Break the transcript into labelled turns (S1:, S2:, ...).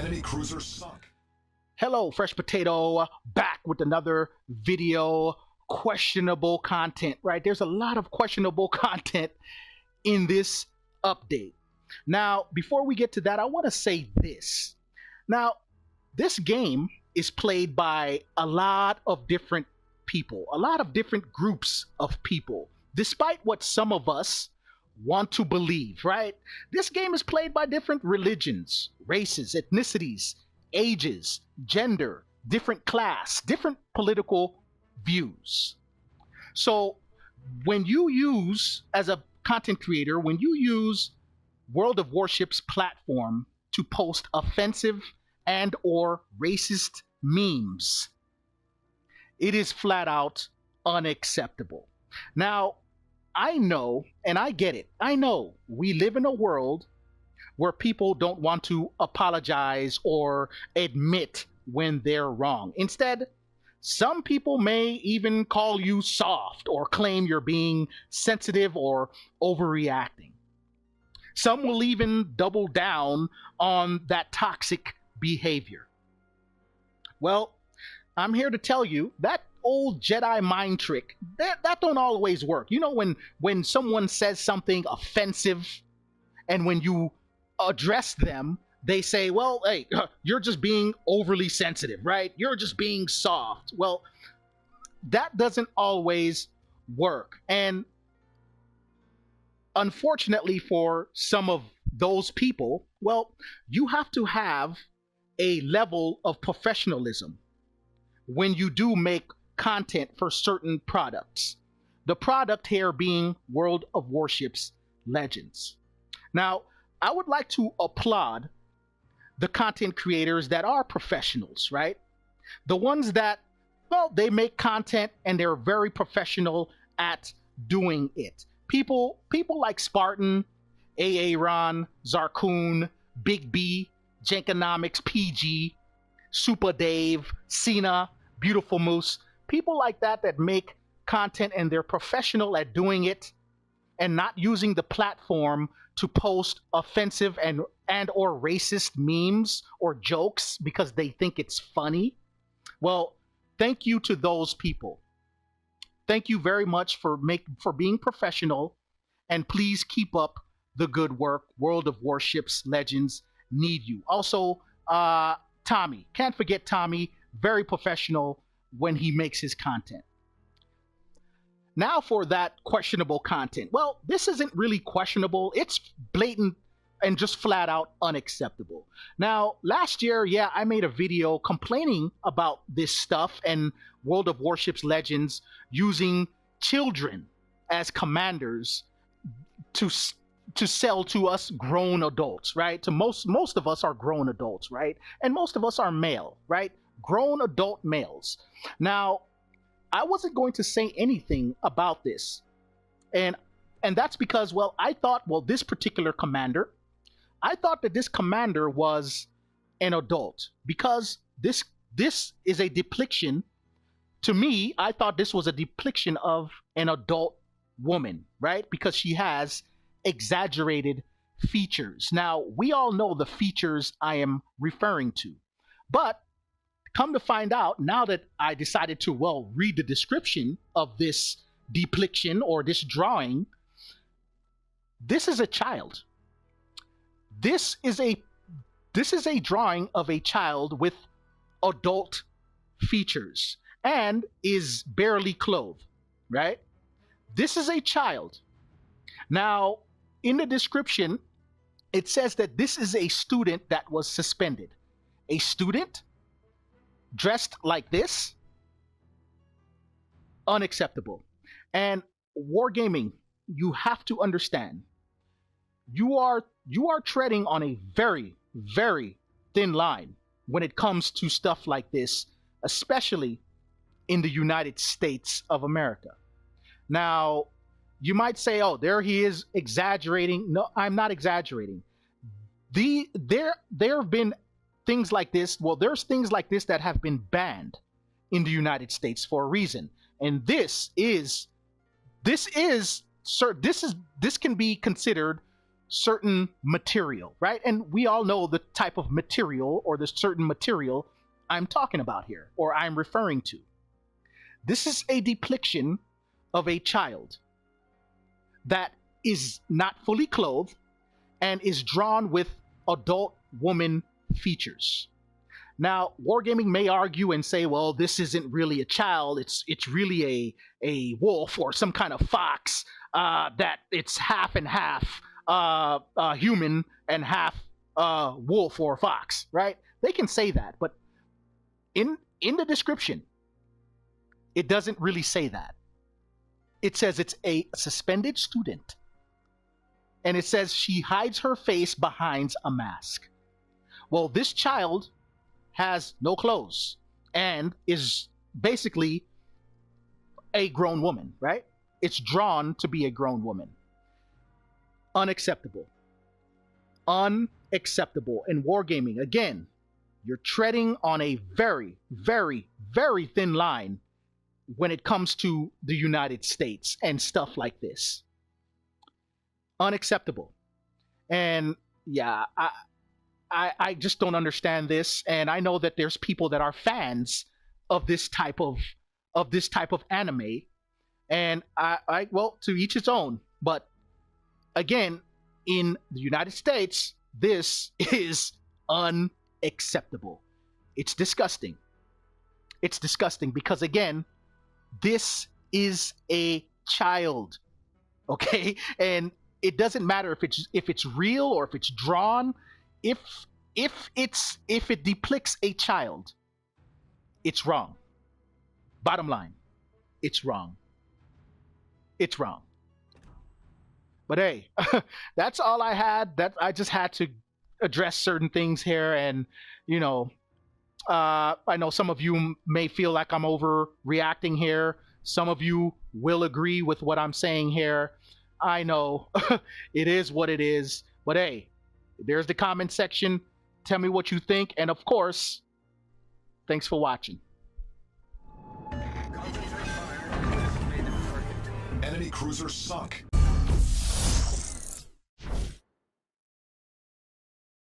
S1: Enemy cruisers sunk.
S2: Hello, Fresh Potato, back with another video. Questionable content, right? There's a lot of questionable content in this update. Now, before we get to that, I want to say this. Now, this game is played by a lot of different people, a lot of different groups of people, despite what some of us want to believe, right? This game is played by different religions, races, ethnicities, ages, gender, different class, different political views. So when you use, as a content creator, when you use World of Warships platform to post offensive and or racist memes, it is flat out unacceptable. Now, I know, and I get it, I know we live in a world where people don't want to apologize or admit when they're wrong. Instead, some people may even call you soft or claim you're being sensitive or overreacting. Some will even double down on that toxic behavior. Well, I'm here to tell you that old Jedi mind trick, that don't always work. You know, when someone says something offensive and when you address them, they say, well, hey, you're just being overly sensitive, right? You're just being soft. Well, that doesn't always work. And unfortunately for some of those people, well, you have to have a level of professionalism when you do make content for certain products. The product here being World of Warships Legends. Now, I would like to applaud the content creators that are professionals, right? The ones that, well, they make content and they're very professional at doing it. People like Spartan, Aaron, Zarkoon, Big B, Jankonomics, PG, Super Dave, Cena, Beautiful Moose, people like that make content and they're professional at doing it and not using the platform to post offensive and or racist memes or jokes because they think it's funny. Well, thank you to those people. Thank you very much for being professional, and please keep up the good work. World of Warships Legends need you. Also, Tommy, can't forget Tommy, very professional when he makes his content. Now for that questionable content. Well, this isn't really questionable. It's blatant and just flat out unacceptable. Now, last year, yeah, I made a video complaining about this stuff and World of Warships Legends using children as commanders to sell to us grown adults, right? To most of us are grown adults, right? And most of us are male, right? Grown adult males. Now, I wasn't going to say anything about this. And that's because, well, I thought, well, this particular commander, I thought that this commander was an adult because this is a depiction. To me, I thought this was a depiction of an adult woman, right? Because she has exaggerated features. Now, we all know the features I am referring to. But come to find out, now that I decided to, well, read the description of this depiction or this drawing, this is a child. This is a drawing of a child with adult features and is barely clothed, right? This is a child. Now, in the description, it says that this is a student that was suspended. A student dressed like this? Unacceptable. And wargaming, you have to understand, you are treading on a very, very thin line when it comes to stuff like this, especially in the United States of America. Now, you might say, oh, there he is exaggerating. No, I'm not exaggerating. There have been things like this. Well, there's things like this that have been banned in the United States for a reason. And this can be considered certain material, right? And we all know the type of material or the certain material I'm talking about here or I'm referring to. This is a depiction of a child that is not fully clothed and is drawn with adult woman features. Now, Wargaming may argue and say, well, this isn't really a child, it's really a wolf or some kind of fox, that it's half and half human and half wolf or fox, right? They can say that, but in the description, it doesn't really say that. It says it's a suspended student, and it says she hides her face behind a mask. Well, this child has no clothes and is basically a grown woman, right? It's drawn to be a grown woman. Unacceptable. Unacceptable. In Wargaming, again, you're treading on a very, very, very thin line when it comes to the United States and stuff like this. Unacceptable. And yeah, I just don't understand this, and I know that there's people that are fans of this type of anime, and I well, to each its own. But again, in the United States, this is unacceptable. It's disgusting. It's disgusting because again, this is a child, okay, and it doesn't matter if it's real or if it's drawn. If it depicts a child, it's wrong. Bottom line, it's wrong. It's wrong. But hey, that's all I had. That I just had to address certain things here, and you know, I know some of you may feel like I'm overreacting here. Some of you will agree with what I'm saying here. I know it is what it is. But hey, there's the comment section. Tell me what you think. And of course, thanks for watching.
S1: Enemy cruiser sunk.